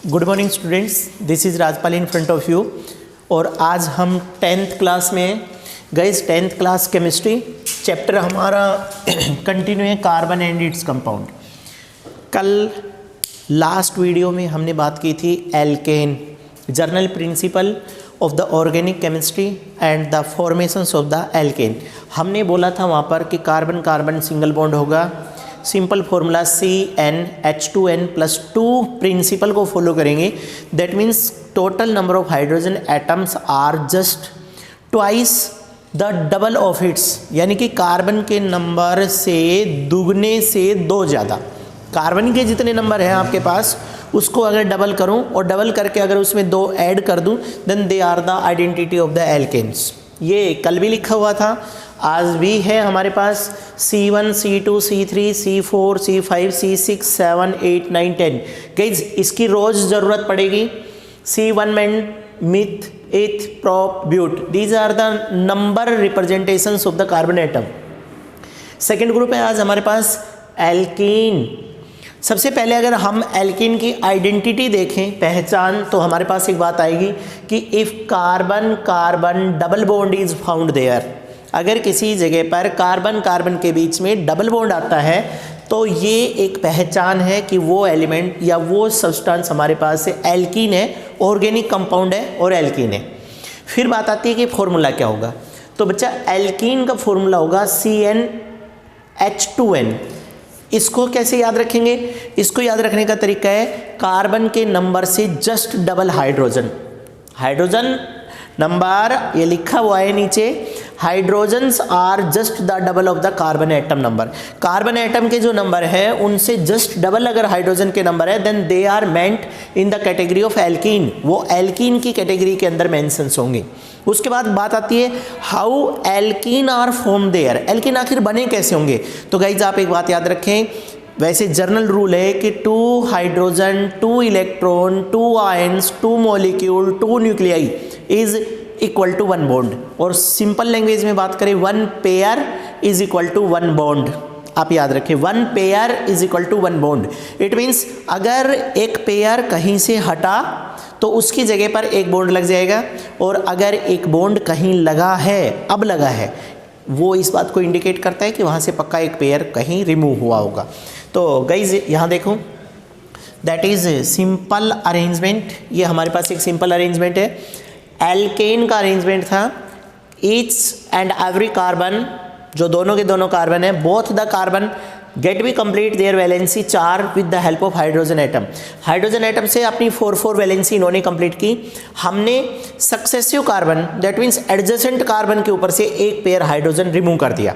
Good morning students, this is Rajpal in front of you. और आज हम 10th क्लास में guys 10th class chemistry chapter हमारा continue है कार्बन एंड इट्स कंपाउंड। कल लास्ट वीडियो में हमने बात की थी alkane, general principle of the organic chemistry and the formations of the alkane. हमने बोला था वहाँ पर कि कार्बन कार्बन सिंगल बॉन्ड होगा, सिंपल फॉर्मूला CnH2n+2 प्रिंसिपल को फॉलो करेंगे। That means total number of hydrogen atoms are just twice the double of its, यानी कि कार्बन के नंबर से दुगने से दो ज़्यादा। कार्बन के जितने नंबर हैं आपके पास उसको अगर डबल करूं और डबल करके अगर उसमें दो ऐड कर दूं then they are the identity of the alkanes. ये कल भी लिखा हुआ था, आज भी है हमारे पास C1, C2, C3, C4, C5, C6, 7, 8, 9, 10। Guys इसकी रोज़ ज़रूरत पड़ेगी। C1 में meth, eth, prop, but, these are the number representations of the carbon atom. Second group है आज हमारे पास एल्कीन। सबसे पहले अगर हम एल्कीन की आइडेंटिटी देखें, पहचान, तो हमारे पास एक बात आएगी कि if carbon carbon double bond is found there, अगर किसी जगह पर कार्बन कार्बन के बीच में डबल बॉन्ड आता है तो ये एक पहचान है कि वो एलिमेंट या वो सब्सटेंस हमारे पास से एल्कीन है, ऑर्गेनिक कंपाउंड है और एल्कीन है। फिर बात आती है कि फॉर्मूला क्या होगा। तो बच्चा एल्कीन का फॉर्मूला होगा CnH2n। इसको कैसे याद रखेंगे? इसको याद रखने का तरीका है कार्बन के नंबर से just double hydrogen. Hydrogen number ये लिखा हुआ है नीचे, hydrogens are just the double of the carbon atom number. Carbon atom के जो नंबर है उनसे जस्ट डबल अगर हाइड्रोजन के नंबर है then they are meant in the category of alkene, वो एल्कीन की कैटेगरी के अंदर मेंशंस होंगे। उसके बाद बात आती है how alkene are form there, alkene आखिर बने कैसे होंगे। तो गाइज आप एक बात याद रखें, वैसे जर्नल रूल है कि 2 hydrogen 2 electron 2 ions 2 molecule 2 nuclei is equal to 1 bond. और सिंपल लैंग्वेज में बात करें 1 pair is equal to 1 bond. आप याद रखें 1 pair is equal to 1 bond. It means अगर एक पेयर कहीं से हटा तो उसकी जगह पर एक बॉन्ड लग जाएगा, और अगर एक बॉन्ड कहीं लगा है, अब लगा है, वो इस बात को इंडिकेट करता है कि वहाँ से पक्का एक पेयर कहीं रिमूव हुआ होगा। तो गाइज यहाँ देखो, दैट इज सिंपल अरेंजमेंट। ये हमारे पास एक सिंपल अरेंजमेंट है। एल्केन का अरेंजमेंट था ईच एंड एवरी कार्बन, जो दोनों के दोनों कार्बन है, both the carbon get be complete their valency 4 with the help of hydrogen atom. Hydrogen atom से अपनी 4 वैलेंसी इन्होंने कंप्लीट की। हमने successive carbon that means adjacent carbon के ऊपर से एक पेयर हाइड्रोजन रिमूव कर दिया।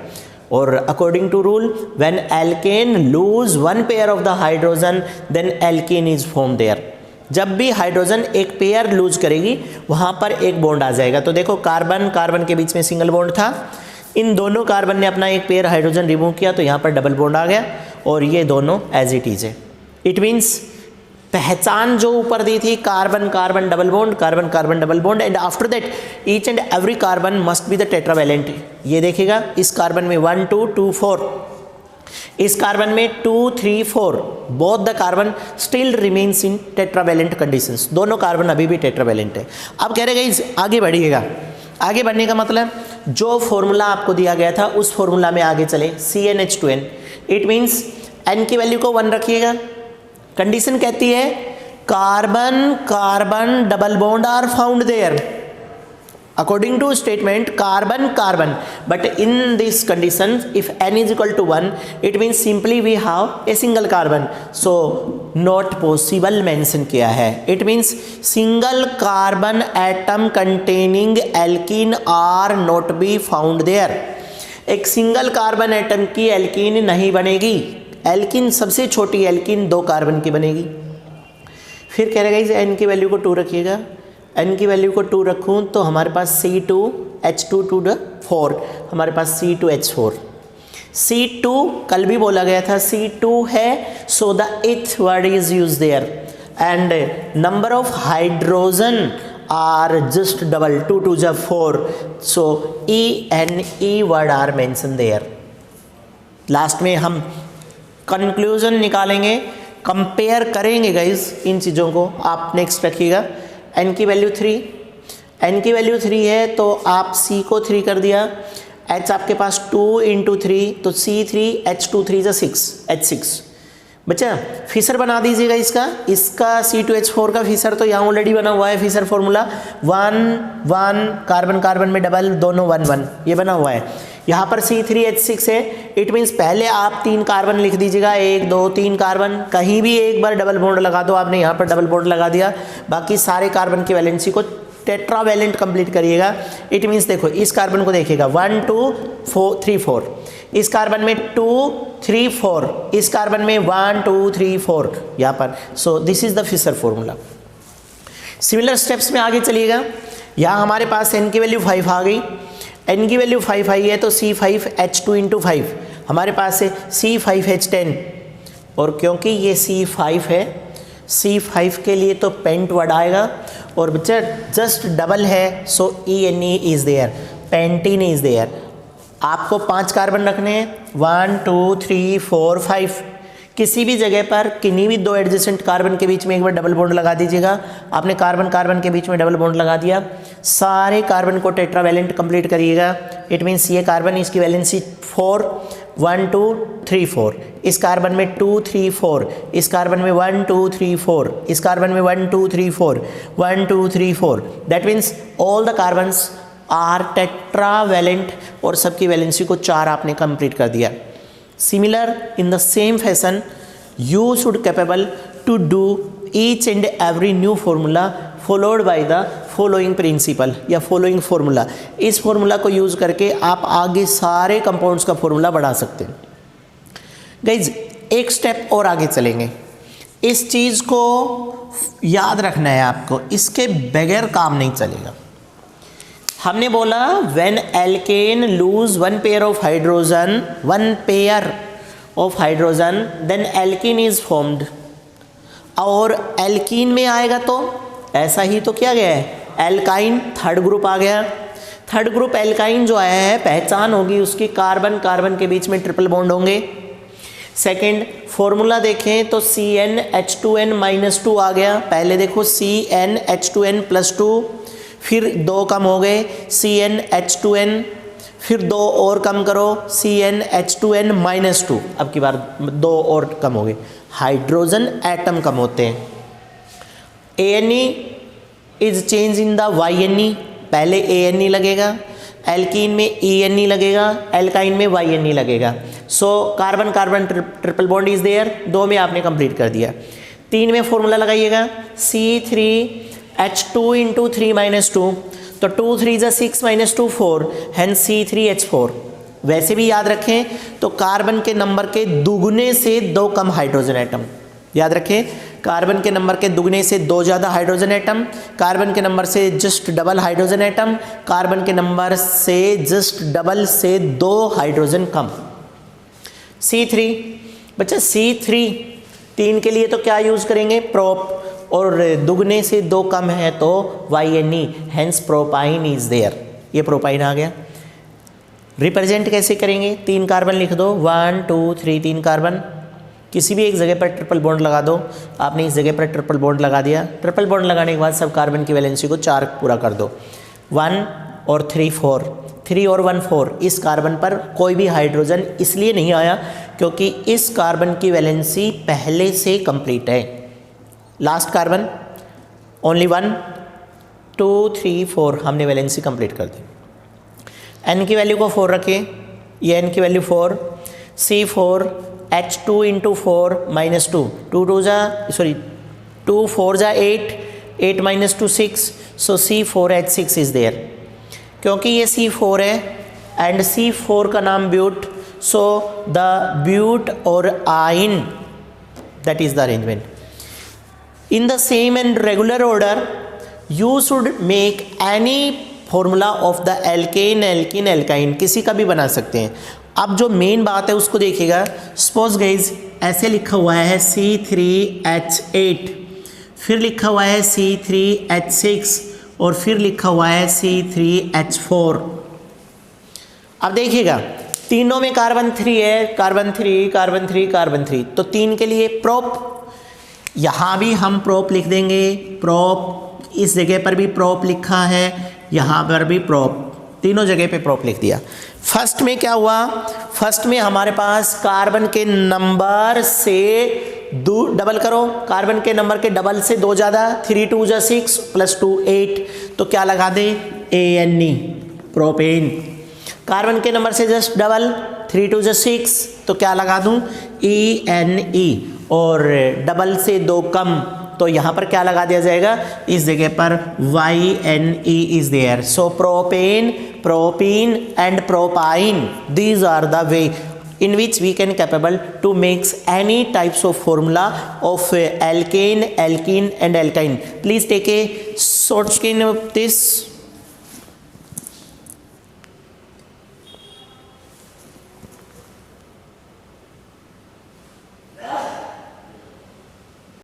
और according to rule when alkane lose 1 pair of the hydrogen then alkane is form there. जब भी हाइड्रोजन एक पेयर लूज करेगी वहाँ पर एक बॉन्ड आ जाएगा। तो देखो कार्बन कार्बन के बीच में सिंगल बॉन्ड था, इन दोनों कार्बन ने अपना एक पेयर हाइड्रोजन रिमूव किया तो यहाँ पर डबल बॉन्ड आ गया, और ये दोनों एज इट इज है। इट मीन्स पहचान जो ऊपर दी थी carbon carbon double bond, carbon carbon double bond, and after that each and every carbon must be the tetravalent. ये देखिएगा इस कार्बन में 1 2 2 4, इस कार्बन में 2 3 4, both the carbon still remains in tetravalent conditions. दोनों कार्बन अभी भी टेट्रावैलेंट है। अब कह रहे गाइस आगे बढ़िएगा। आगे बढ़ने का मतलब जो फॉर्मूला आपको दिया गया था उस फॉर्मूला में आगे चले, CnH2n। इट मीन्स n की वैल्यू को 1 रखिएगा। कंडीशन कहती है carbon carbon double bond are found there according to statement carbon carbon, but in this condition if n is equal to 1 it means simply we have a single carbon, so not possible mention किया है। it means single carbon atom containing alkene are not be found there। एक single carbon atom की alkene नहीं बनेगी। Alkene सबसे छोटी alkene 2 carbon की बनेगी। फिर कह रहेगा इस n की वैल्यू को 2 रखिएगा। n की वैल्यू को 2 रखूँ तो हमारे पास C2H2 हमारे पास C2H4। C2 कल भी बोला गया था C2 है, so the eth word is use there, and number of hydrogen are just double, 2 2 जा 4, so E word are mention there. Last में हम कंक्लूजन निकालेंगे कंपेयर करेंगे गाइज इन चीज़ों को। आप नेक्स्ट रखिएगा, n की वैल्यू 3, n की वैल्यू 3 है तो आप c को 3 कर दिया, h आपके पास 2 × 3 तो C3 H2 3 6 H6। बच्चा फिशर बना दीजिएगा इसका C2H4 का फिशर तो यहाँ ऑलरेडी बना हुआ है, फिशर फॉर्मूला 1 1 कार्बन कार्बन में डबल दोनों 1 1 ये बना हुआ है। यहाँ पर C3H6 है, इट मीन्स पहले आप 3 कार्बन लिख दीजिएगा, 1 2 3 कार्बन, कहीं भी एक बार डबल बॉन्ड लगा दो। आपने यहाँ पर डबल बॉन्ड लगा दिया, बाकी सारे कार्बन की वैलेंसी को टेट्रावैलेंट कंप्लीट करिएगा। इट मीन्स देखो इस कार्बन को देखिएगा 1 2 4 3 4, इस कार्बन में 2 3 4, इस कार्बन में 1 2 3 4 यहाँ पर। So this is the fisher formula. Similar steps में आगे चलिएगा। यहाँ हमारे पास n की वैल्यू 5 आ गई, n की वैल्यू 5 आई है तो C5H2 × 5 हमारे पास है C5H10, और क्योंकि ये C5 है, C5 के लिए तो पेंट वर्ड आएगा, और बच्चा जस्ट डबल है so ENE is there, pentene is there. आपको 5 कार्बन रखने हैं, 1 2 3 4 5, किसी भी जगह पर किन्हीं भी 2 एडजेसेंट कार्बन के बीच में एक बार डबल बॉन्ड लगा दीजिएगा। आपने कार्बन कार्बन के बीच में डबल बॉन्ड लगा दिया, सारे कार्बन को टेट्रावैलेंट कंप्लीट करिएगा। इट मीन्स ये कार्बन इसकी वैलेंसी 4 1 2 3 4, इस कार्बन में 2 3 4, इस कार्बन में 1 2 3 4, इस कार्बन में 1 2 3 4 1 2 3 4। That means all the carbons are tetravalent, और सबकी वैलेंसी को 4 आपने कंप्लीट कर दिया। Similar in the same fashion you should capable to do each and every new formula followed by the following principle या फॉलोइंग फॉर्मूला। इस formula को use करके आप आगे सारे कंपाउंड्स का फॉर्मूला बढ़ा सकते हैं। गाइज एक स्टेप और आगे चलेंगे, इस चीज़ को याद रखना है आपको, इसके बगैर काम नहीं चलेगा। हमने बोला when alkane lose 1 pair of hydrogen, 1 pair of hydrogen, then alkene is formed. और एल्कीन में आएगा तो ऐसा ही तो किया गया है, एल्काइन थर्ड ग्रुप आ गया। थर्ड ग्रुप एल्काइन जो आया है, पहचान होगी उसकी, कार्बन कार्बन के बीच में ट्रिपल बॉन्ड होंगे। सेकंड फॉर्मूला देखें तो CnH2n-2 आ गया। पहले देखो CnH2n+2, फिर 2 कम हो गए CnH2n, फिर 2 और कम करो CnH2n-2, अब की बार 2 और कम हो गए। हाइड्रोजन एटम कम होते हैं। ANE is change in the YNE, पहले ANE लगेगा, एल्कीन में ENE लगेगा, एल्काइन में YNE लगेगा। So carbon carbon triple bond is there, 2 में आपने कंप्लीट कर दिया। 3 में फॉर्मूला लगाइएगा C3H2 × 3-2, तो 2 3 6 -2 4, हेंस C3H4। वैसे भी याद रखें तो कार्बन के नंबर के दुगने से 2 कम हाइड्रोजन एटम, याद रखें कार्बन के नंबर के दुगने से 2 ज़्यादा हाइड्रोजन एटम, कार्बन के नंबर से just double hydrogen atom, carbon के नंबर से जस्ट डबल से 2 हाइड्रोजन कम। C3 बच्चा C3 3 के लिए तो क्या यूज़ करेंगे, प्रोप, और दुगने से 2 कम है तो YNE, hence propyne is there. ये प्रोपाइन आ गया। रिप्रेजेंट कैसे करेंगे, 3 कार्बन लिख दो, 1 2 3 3 कार्बन, किसी भी एक जगह पर ट्रिपल बॉन्ड लगा दो। आपने इस जगह पर ट्रिपल बॉन्ड लगा दिया, ट्रिपल बॉन्ड लगाने के बाद सब कार्बन की वैलेंसी को 4 पूरा कर दो। 1 और 3 4, 3 और 1 4। इस कार्बन पर कोई भी हाइड्रोजन इसलिए नहीं आया क्योंकि इस कार्बन की वैलेंसी पहले से कंप्लीट है। लास्ट कार्बन ओनली 1 2 3 4, हमने वैलेंसी कंप्लीट कर दी। n की वैल्यू को 4 रखें, ये n की वैल्यू 4, C4H2 × 4 -2, 2 4 जा 8, 8 -2 6, सो C4H6 इज देयर। क्योंकि ये C4 है एंड C4 का नाम ब्यूट, सो द ब्यूट और आइन, that is the arrangement. In the same and regular order, you should make any formula of the alkane, alkene, alkyne, किसी का भी बना सकते हैं। अब जो मेन बात है उसको देखिएगा। सपोज गाइज ऐसे लिखा हुआ है C3H8, फिर लिखा हुआ है C3H6, और फिर लिखा हुआ है C3H4। अब देखिएगा तीनों में कार्बन 3 है, कार्बन 3 कार्बन 3 कार्बन 3, तो 3 के लिए प्रोप, यहाँ भी हम प्रोप लिख देंगे, प्रोप, इस जगह पर भी प्रोप लिखा है, यहाँ पर भी प्रोप, तीनों जगह पे प्रोप लिख दिया। फर्स्ट में क्या हुआ, फर्स्ट में हमारे पास कार्बन के नंबर से डबल करो, कार्बन के नंबर के डबल से 2 ज़्यादा, 3 2 जा 6 + 2 8, तो क्या लगा दे ANE, प्रोपेन। कार्बन के नंबर से जस्ट डबल, 3 2 जा 6, तो क्या लगा दूं ENE, और डबल से 2 कम, तो यहाँ पर क्या लगा दिया जाएगा, इस जगह पर YNE is there. So propane, propene and propyne, these are the way in which we can capable to make any types of formula of alkane, alkene and alkyne. Please take a short scan of this.